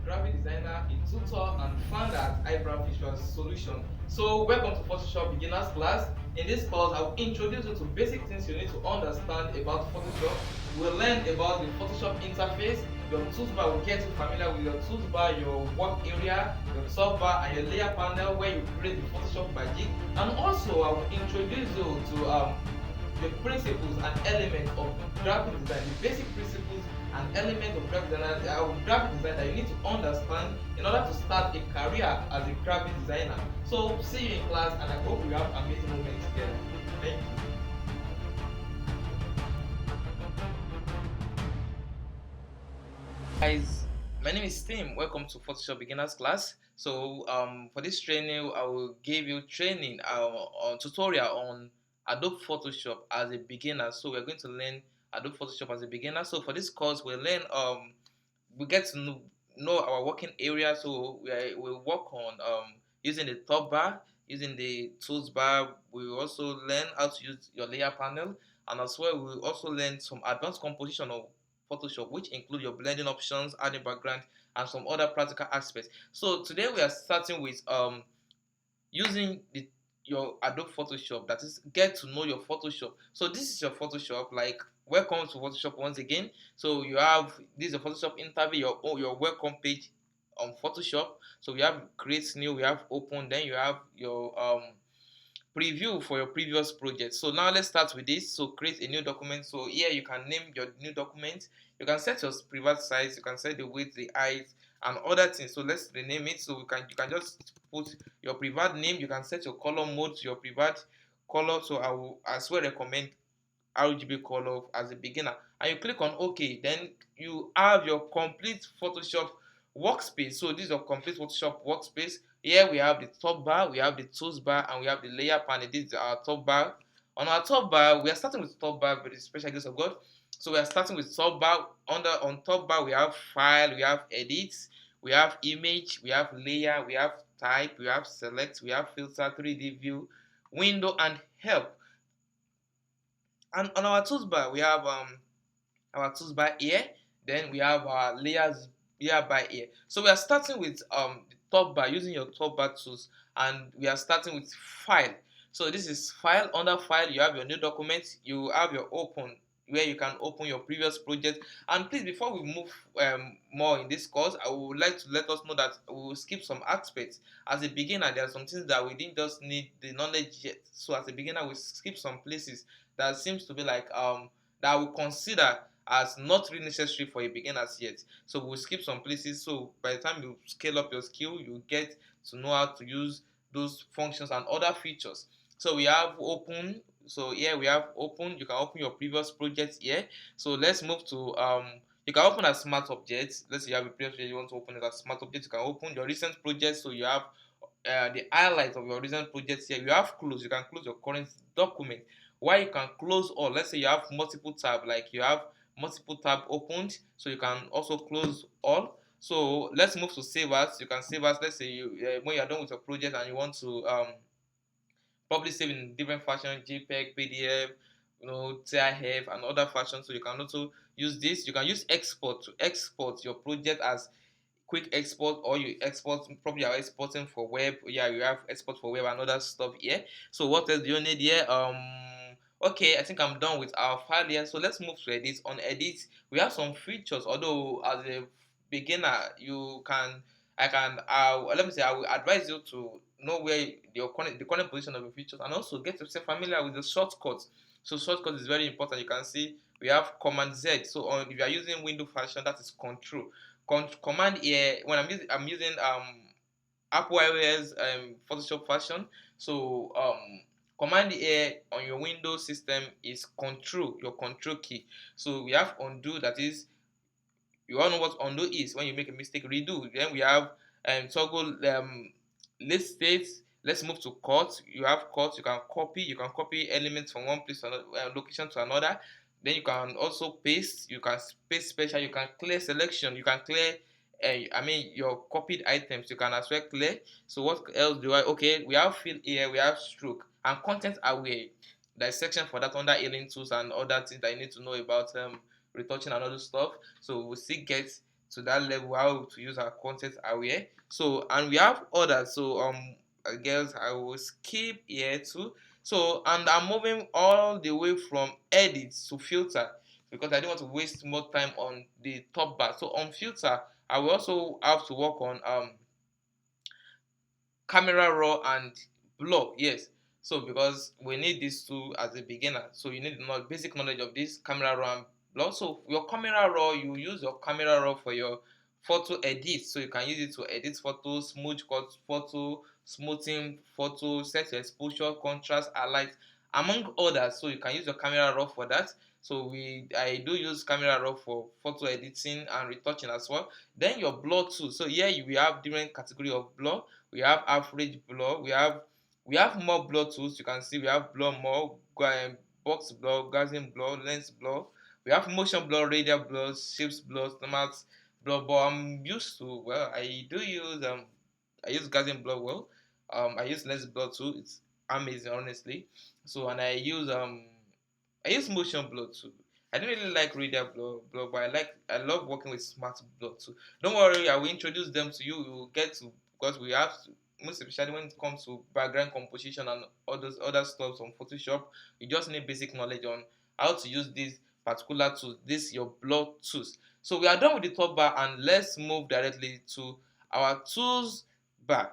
graphic designer, a tutor, and founder at Eyebrow Visual Solution. So, welcome to Photoshop Beginners class. In this course, I will introduce you to basic things you need to understand about Photoshop. We'll learn about the Photoshop interface. Your toolbar will get you familiar with your toolbar, your work area, your toolbar, and your layer panel where you create the Photoshop magic. And also, I will introduce you to the principles and elements of graphic design, the basic principles and elements of graphic design that you need to understand in order to start a career as a graphic designer. So see you in class, and I hope we have amazing moments together. Thank you. Guys, my name is Tim. Welcome to Photoshop Beginners class. So for this training, I will give you training on tutorial on Adobe Photoshop as a beginner. So we're going to learn Adobe Photoshop as a beginner. So for this course, we'll learn we get to know our working area. So we'll work on using the top bar, using the tools bar. We will also learn how to use your layer panel, and as well we will also learn some advanced composition of Photoshop, which include your blending options, adding background, and some other practical aspects. So today we are starting with using your Adobe Photoshop, that is, get to know your Photoshop. So this is your Photoshop. Like, welcome to Photoshop once again. So you have this is a Photoshop interview, your welcome page on Photoshop. So we have create new, we have open, then you have your preview for your previous project. So now let's start with this. So create a new document. So here you can name your new document. You can set your private size, you can set the width, the height, and other things. So let's rename it. So you can just put your private name. You can set your color mode to your private color. So I will as well recommend RGB color as a beginner. And you click on OK. Then you have your complete Photoshop workspace. So this is your complete Photoshop workspace. Here we have the top bar, we have the tools bar, and we have the layer panel. This is our top bar. On our top bar, we are starting with top bar with the special grace of God. So we are starting with top bar. On top bar, we have file, we have edits, we have image, we have layer, we have type, we have select, we have filter, 3D view, window, and help. And on our toolbar, we have our toolbar here. Then we have our layers here by here. So we are starting with the top bar, using your top bar tools, and we are starting with file. So this is file. Under file, you have your new document. You have your open, where you can open your previous project. And please, before we move more in this course, I would like to let us know that we will skip some aspects. As a beginner, there are some things that we didn't just need the knowledge yet. So as a beginner, we skip some places that seems to be like that we consider as not really necessary for a beginners yet. So we'll skip some places. So by the time you scale up your skill, you get to know how to use those functions and other features. So we have open. So here we have open. You can open your previous project here. So let's move to you can open as smart objects. Let's say you have a previous project, you want to open it as smart objects. You can open your recent project. So you have the highlight of your recent projects here. You have close. You can close your current document. Why you can close all? Let's say you have multiple tab, like you have multiple tab opened, so you can also close all. So let's move to save as. You can save as. Let's say when you're done with your project and you want to probably save in different fashion, JPEG, PDF, TIFF, and other fashions. So you can also use this. You can use export to export your project as quick export, or you export, probably are exporting for web. Yeah, you have export for web and other stuff here. So what else do you need here? Okay, I think I'm done with our file here. So let's move to edit. On edit, we have some features. Although as a beginner, you can I can let me say I will advise you to know where the current position of your features, and also get yourself familiar with the shortcuts. So shortcuts is very important. You can see we have Command Z. So if you are using Windows version, that is Control. Command here, when I'm using Apple iOS Photoshop version. So command here on your Windows system is Control, your Control key. So we have undo, that is, you all know what undo is. When you make a mistake, redo. Then we have toggle list states. Let's move to cut. You have cut. You can copy elements from one place to another location to another. Then you can also paste. You can paste special. You can clear selection. You can clear. Your copied items. You can as well clear. So what else do I? Okay, we have fill here. We have stroke and content aware. There's section for that under alien tools and other things that you need to know about retouching and other stuff. So we'll still get to that level, how to use our content aware. So and we have others. So girls, I will skip here too. So and I'm moving all the way from edit to filter because I don't want to waste more time on the top bar. So on filter, I will also have to work on camera raw and blur. Yes, so because we need these two as a beginner, so you need the basic knowledge of this camera raw and blur. So your camera raw, you use your camera raw for your photo edit, so you can use it to edit photos, smooth cut photo, smoothing photo, set your exposure, contrast, highlight, among others. So you can use your camera raw for that. So I do use camera raw for photo editing and retouching as well. Then your blur too. So here we have different category of blur. We have average blur. We have more blur tools. You can see we have blur more, box blur, Gaussian blur, lens blur. We have motion blur, radial blur, shapes blur, stomachs blur. But I'm used to, well, I use Gaussian blur well. I use lens blur too. It's amazing, honestly. So and I use motion blur too. I don't really like radial blur, but I love working with smart blur too. Don't worry, I will introduce them to you. You will get to, because we have to, most especially when it comes to background composition and all those other stuff on Photoshop. You just need basic knowledge on how to use these particular tools, this your blur tools. So we are done with the top bar and let's move directly to our tools bar.